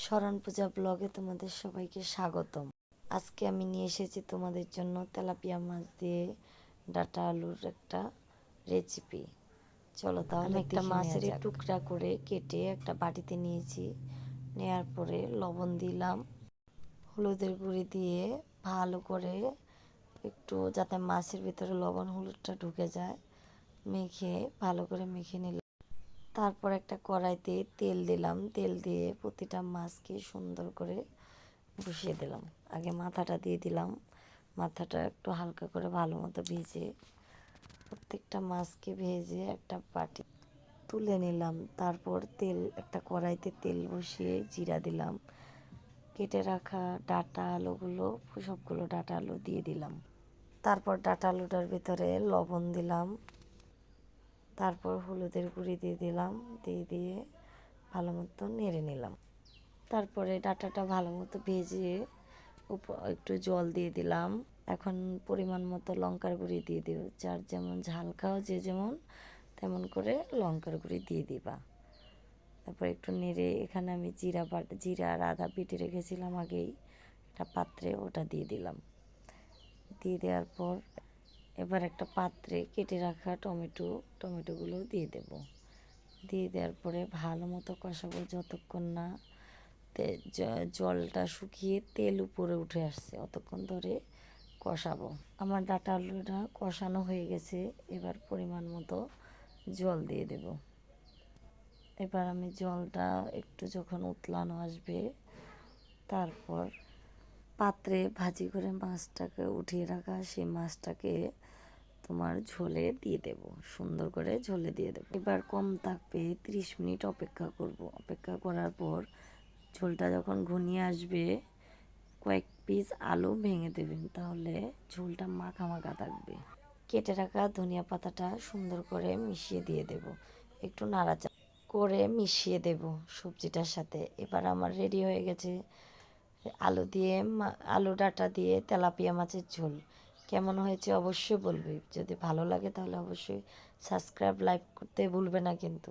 শরণ পূজা ব্লগে তোমাদের সবাইকে স্বাগতম। আজকে আমি নিয়ে এসেছি তোমাদের জন্য তেলাপিয়া মাছ দিয়ে ডাঁটা আলুর একটা রেসিপি। চলো তাহলে একটা মাছের টুকরা করে কেটে একটা বাটিতে নিয়েছি। নেয়ার পরে লবণ দিলাম, হলুদের গুঁড়ি দিয়ে ভালো করে একটু যাতে মাছের ভিতরে লবণ হলুদটা ঢুকে যায় মেখে ভালো করে মেখে নিলাম। তারপর একটা কড়াইতে তেল দিলাম, তেল দিয়ে প্রতিটা মাছকে সুন্দর করে বসিয়ে দিলাম। আগে মাথাটা দিয়ে দিলাম, মাথাটা একটু হালকা করে ভালো মতো ভেজে প্রত্যেকটা মাছকে ভেজে একটা বাটি তুলে নিলাম। তারপর একটা কড়াইতে তেল বসিয়ে জিরা দিলাম, কেটে রাখা ডাঁটা আলুগুলো সবগুলো ডাঁটা আলু দিয়ে দিলাম। তারপর ডাঁটা আলুটার ভিতরে লবণ দিলাম, তারপর হলুদের গুঁড়ি দিয়ে দিলাম, দিয়ে ভালো মতো নেড়ে নিলাম। তারপরে ডাঁটাটা ভালো মতো ভেজে একটু জল দিয়ে দিলাম। এখন পরিমাণ মতো লঙ্কার গুঁড়ি দিয়ে দেব, যার যেমন ঝাল খাও যে যেমন তেমন করে লঙ্কার গুঁড়ি দিয়ে দিবা। তারপর একটু নেড়ে এখানে আমি জিরা আর আদা বেটে রেখেছিলাম আগেই একটা পাত্রে, ওটা দিয়ে দিলাম। দিয়ে দেওয়ার পর এবার একটা পাত্রে কেটে রাখা টমেটোগুলো দিয়ে দেব। দিয়ে দেওয়ার পরে ভালো মতো কষাবো যতক্ষণ না জলটা শুকিয়ে তেল উপরে উঠে আসছে, অতক্ষণ ধরে কষাবো। আমার ডাঁটা আলুটা কষানো হয়ে গেছে, এবার পরিমাণ মতো জল দিয়ে দেব। এবার আমি জলটা একটু যখন উতলানো আসবে, তারপর পাত্রে ভাজি করে মাছটাকে উঠিয়ে রাখা সেই মাছটাকে তোমার ঝোলে দিয়ে দেব, সুন্দর করে ঝোলে দিয়ে দেব। এবার কম তাপে 30 মিনিট অপেক্ষা করব। অপেক্ষা করার পর ঝোলটা যখন ঘনিয়ে আসবে কয়েক পিস আলু ভেঙে দেবেন, তাহলে ঝোলটা মাখা মাখা থাকবে। কেটে রাখা ধনিয়া পাতাটা সুন্দর করে মিশিয়ে দিয়ে দেব, একটু নাড়াচাড়া করে মিশিয়ে দেব সবজিটার সাথে। এবার আমার রেডি হয়ে গেছে আলু ডাঁটা দিয়ে তেলাপিয়া মাছের ঝোল। কেমন হয়েছে অবশ্যই বলবে, যদি ভালো লাগে তাহলে অবশ্যই সাবস্ক্রাইব লাইক করতে ভুলবে না কিন্তু।